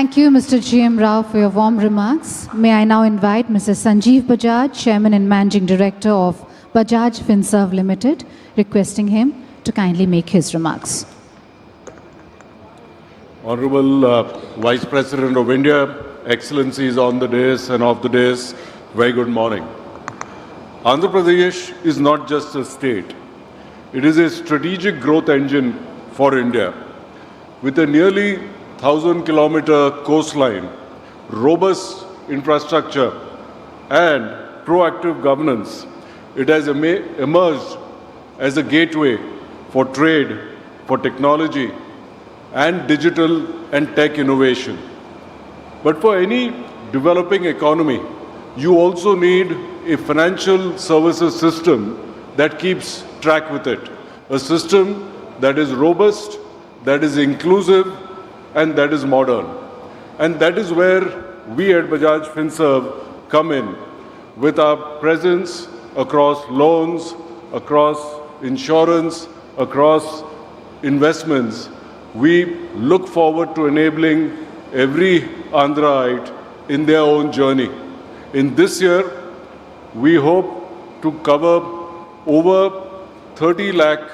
Thank you, Mr. G.M. Rao, for your warm remarks. May I now invite Mr. Sanjeev Bajaj, Chairman and Managing Director of Bajaj Finserv Limited, requesting him to kindly make his remarks. Honorable Vice President of India, Excellencies on the dais and off the dais, very good morning. Andhra Pradesh is not just a state. It is a strategic growth engine for India. With a nearly 1,000-kilometer coastline, robust infrastructure, and proactive governance, it has emerged as a gateway for trade, for technology, and digital and tech innovation. But for any developing economy, you also need a financial services system that keeps track with it. A system that is robust, that is inclusive, and that is modern. And that is where we at Bajaj Finserv come in with our presence across loans, across insurance, across investments. We look forward to enabling every Andhraite in their own journey. In this year, we hope to cover over 30 lakh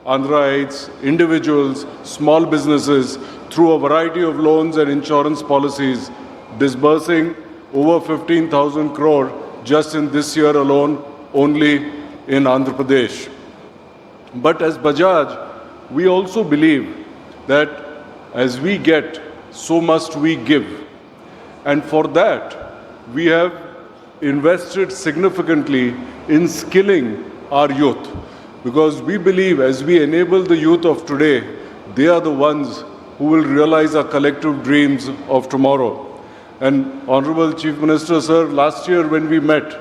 Andhraites, individuals, small businesses through a variety of loans and insurance policies, disbursing over 15,000 crore just in this year alone, only in Andhra Pradesh. But as Bajaj, we also believe that as we get, so must we give. And for that, we have invested significantly in skilling our youth. Because we believe as we enable the youth of today, they are the ones who will realize our collective dreams of tomorrow. And Honorable Chief Minister, sir, last year when we met,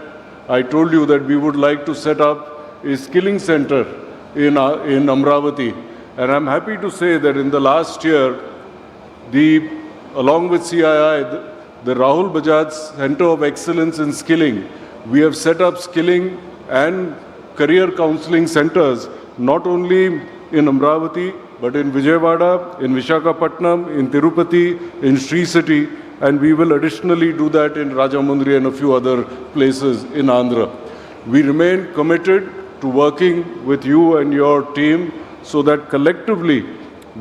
I told you that we would like to set up a skilling center in Amravati. And I'm happy to say that in the last year, along with CII, the Rahul Bajaj Center of Excellence in Skilling, we have set up skilling and career counseling centers, not only in Amravati, but in Vijayawada, in Visakhapatnam, in Tirupati, in Sri City, and we will additionally do that in Rajamundry and a few other places in Andhra. We remain committed to working with you and your team so that collectively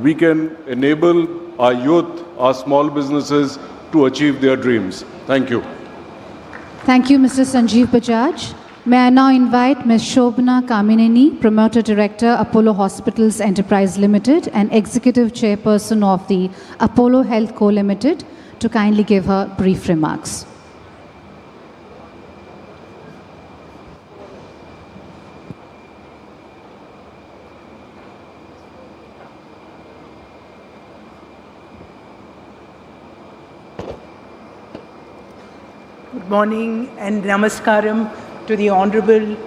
we can enable our youth, our small businesses to achieve their dreams. Thank you. Thank you, Mr. Sanjeev Bajaj. May I now invite Ms. Shobhana Kamineni, Promoter Director, Apollo Hospitals Enterprise Limited and Executive Chairperson of the Apollo Health Co. Limited, to kindly give her brief remarks. Good morning and namaskaram to the Honorable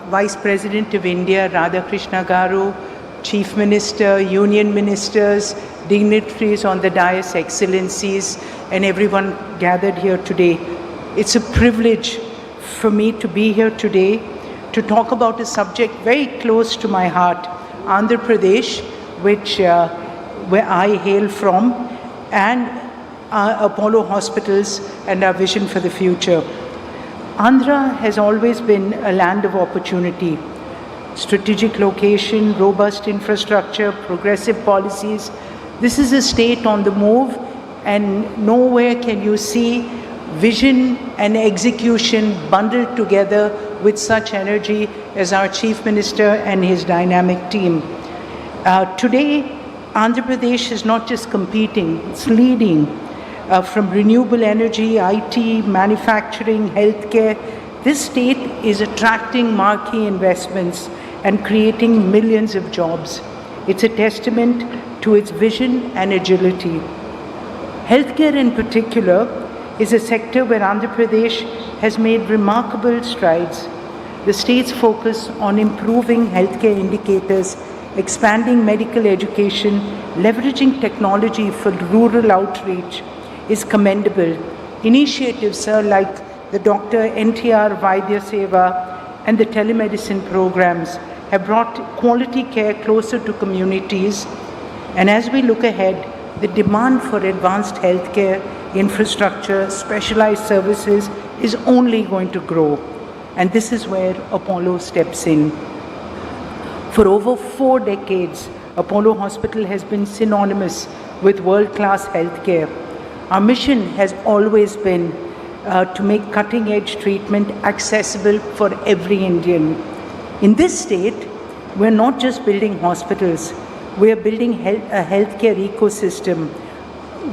Vice President of India, Radhakrishna Garu, Chief Minister, Union Ministers, dignitaries on the dais, Excellencies, and everyone gathered here today. It's a privilege for me to be here today to talk about a subject very close to my heart, Andhra Pradesh, where I hail from, and Apollo Hospitals and our vision for the future. Andhra has always been a land of opportunity. Strategic location, robust infrastructure, progressive policies. This is a state on the move, and nowhere can you see vision and execution bundled together with such energy as our Chief Minister and his dynamic team. Today, Andhra Pradesh is not just competing, it's leading. From renewable energy, IT, manufacturing, healthcare, this state is attracting marquee investments and creating millions of jobs. It's a testament to its vision and agility. Healthcare in particular is a sector where Andhra Pradesh has made remarkable strides. The state's focus on improving healthcare indicators, expanding medical education, leveraging technology for rural outreach is commendable. Initiatives, sir, like the Dr. NTR Vaidya Seva and the telemedicine programs have brought quality care closer to communities. And as we look ahead, the demand for advanced healthcare infrastructure, specialized services is only going to grow. And this is where Apollo steps in. For over 4 decades, Apollo Hospital has been synonymous with world-class healthcare. Our mission has always been to make cutting-edge treatment accessible for every Indian. In this state, we're not just building hospitals, we're building a healthcare ecosystem.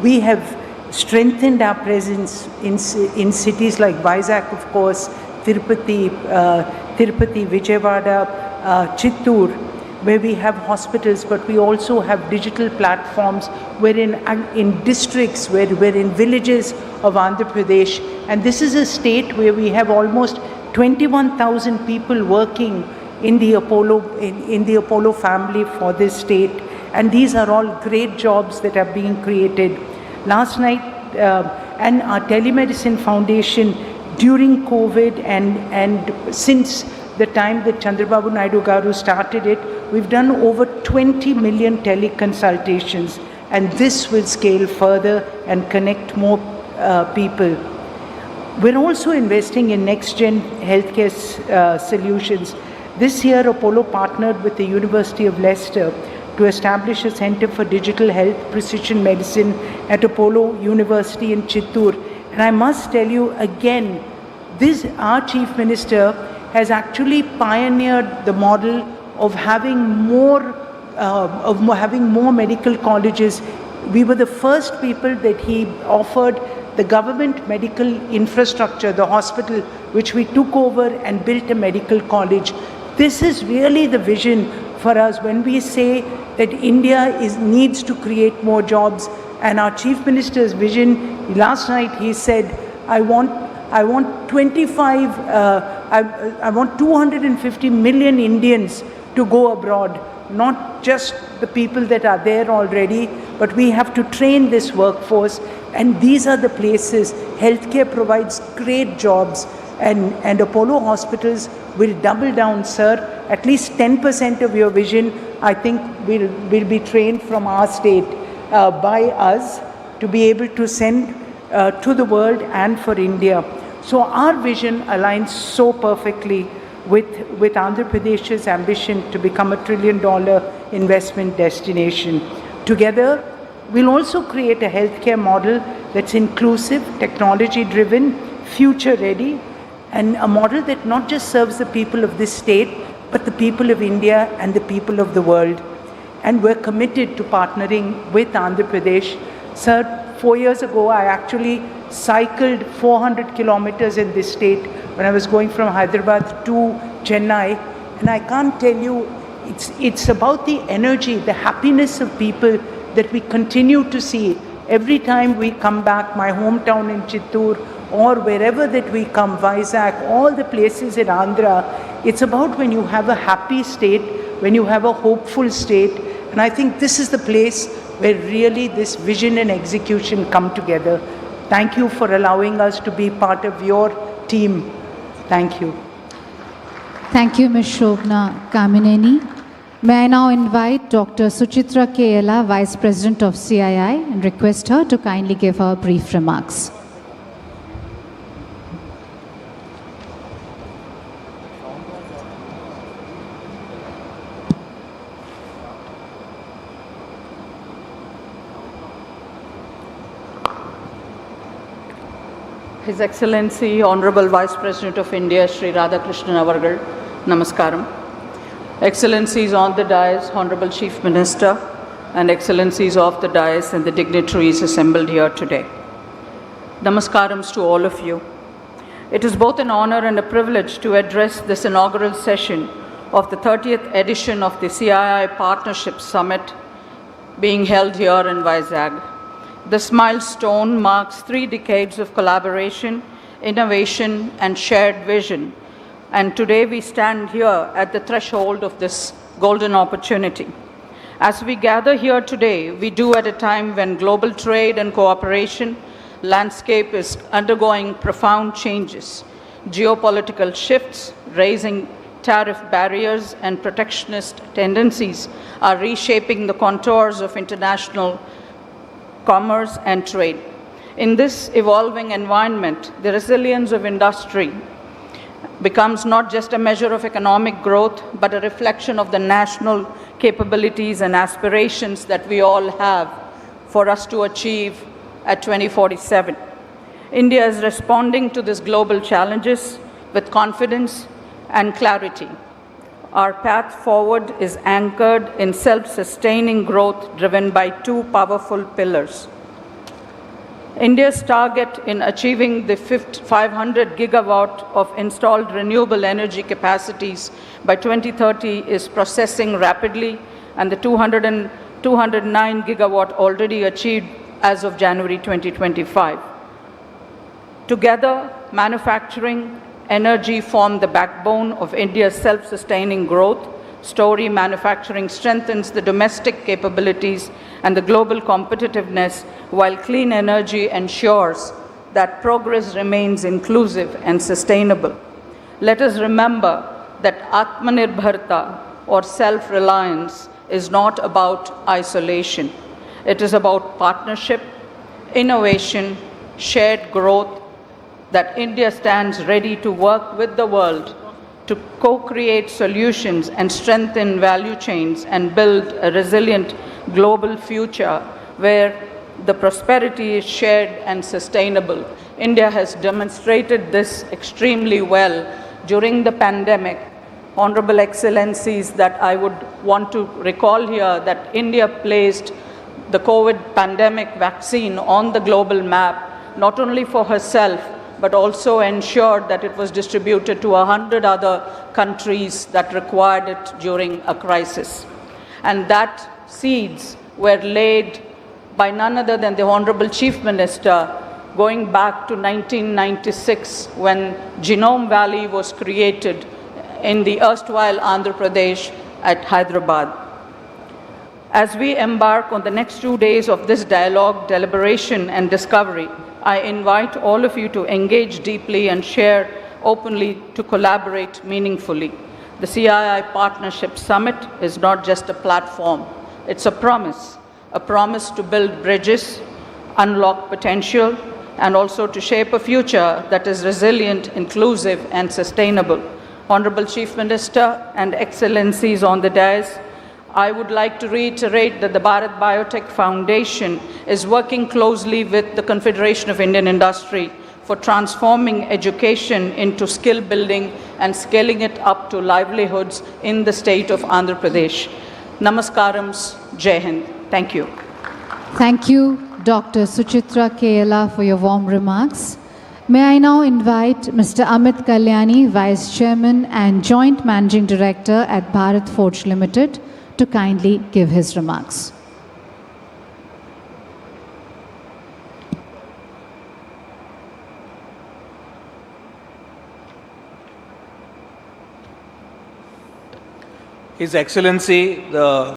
We have strengthened our presence in cities like Vizag, of course, Tirupati, Vijayawada, Chittoor, where we have hospitals, but we also have digital platforms. We're in districts, we're in villages of Andhra Pradesh, and this is a state where we have almost 21,000 people working in the Apollo family for this state, and these are all great jobs that are being created. Last night, and our telemedicine foundation during COVID and since the time that Chandrababu Naidu Garu started it, we've done over 20 million teleconsultations, and this will scale further and connect more people. We're also investing in next-gen healthcare solutions. This year, Apollo partnered with the University of Leicester to establish a Center for Digital Health Precision Medicine at Apollo University in Chittoor. And I must tell you again, our Chief Minister has actually pioneered the model of having more medical colleges. We were the first people that he offered the government medical infrastructure, the hospital, which we took over and built a medical college. This is really the vision for us when we say that India needs to create more jobs. And our Chief Minister's vision, last night he said, I want 250 million Indians to go abroad, not just the people that are there already, but we have to train this workforce. And these are the places. Healthcare provides great jobs, and Apollo hospitals will double down, sir. At least 10% of your vision, I think, will be trained from our state by us to be able to send to the world and for India. So our vision aligns so perfectly with Andhra Pradesh's ambition to become a $1 trillion investment destination. Together, we'll also create a healthcare model that's inclusive, technology-driven, future-ready, and a model that not just serves the people of this state, but the people of India and the people of the world. And we're committed to partnering with Andhra Pradesh. Sir, 4 years ago, I actually cycled 400 kilometers in this state when I was going from Hyderabad to Chennai. And I can't tell you, it's about the energy, the happiness of people that we continue to see every time we come back, my hometown in Chittoor, or wherever that we come, Vizag, all the places in Andhra. It's about when you have a happy state, when you have a hopeful state. And I think this is the place where really this vision and execution come together. Thank you for allowing us to be part of your team. Thank you. Thank you, Ms. Shobna Kamineni. May I now invite Dr. Suchitra Kela, Vice President of CII, and request her to kindly give her brief remarks. His Excellency, Honorable Vice President of India, Sri Radhakrishnan Avargal, Namaskaram. Excellencies on the dais, Honorable Chief Minister, and Excellencies of the dais and the dignitaries assembled here today. Namaskarams to all of you. It is both an honor and a privilege to address this inaugural session of the 30th edition of the CII Partnership Summit being held here in Vizag. This milestone marks 3 decades of collaboration, innovation, and shared vision. And today we stand here at the threshold of this golden opportunity. As we gather here today, we do at a time when global trade and cooperation landscape is undergoing profound changes. Geopolitical shifts, raising tariff barriers, and protectionist tendencies are reshaping the contours of international commerce, and trade. In this evolving environment, the resilience of industry becomes not just a measure of economic growth, but a reflection of the national capabilities and aspirations that we all have for us to achieve at 2047. India is responding to these global challenges with confidence and clarity. Our path forward is anchored in self-sustaining growth driven by two powerful pillars. India's target in achieving the 500 gigawatt of installed renewable energy capacities by 2030 is processing rapidly, and the 209 gigawatt already achieved as of January 2025. Together, manufacturing, energy form the backbone of India's self-sustaining growth story. Manufacturing strengthens the domestic capabilities and the global competitiveness, while clean energy ensures that progress remains inclusive and sustainable. Let us remember that Atmanirbharta, or self-reliance, is not about isolation. It is about partnership, innovation, shared growth, that India stands ready to work with the world to co-create solutions and strengthen value chains and build a resilient global future where the prosperity is shared and sustainable. India has demonstrated this extremely well during the pandemic. Honorable Excellencies, that I would want to recall here that India placed the COVID pandemic vaccine on the global map, not only for herself, but also ensured that it was distributed to 100 other countries that required it during a crisis. And that seeds were laid by none other than the Honorable Chief Minister going back to 1996 when Genome Valley was created in the erstwhile Andhra Pradesh at Hyderabad. As we embark on the next 2 days of this dialogue, deliberation, and discovery, I invite all of you to engage deeply and share openly, to collaborate meaningfully. The CII Partnership Summit is not just a platform, it's a promise to build bridges, unlock potential, and also to shape a future that is resilient, inclusive, and sustainable. Honorable Chief Minister and Excellencies on the dais, I would like to reiterate that the Bharat Biotech Foundation is working closely with the Confederation of Indian Industry for transforming education into skill building and scaling it up to livelihoods in the state of Andhra Pradesh. Namaskarams, Jai Hind. Thank you. Thank you, Dr. Suchitra Kela, for your warm remarks. May I now invite Mr. Amit Kalyani, Vice Chairman and Joint Managing Director at Bharat Forge Limited, to kindly give his remarks. His Excellency, the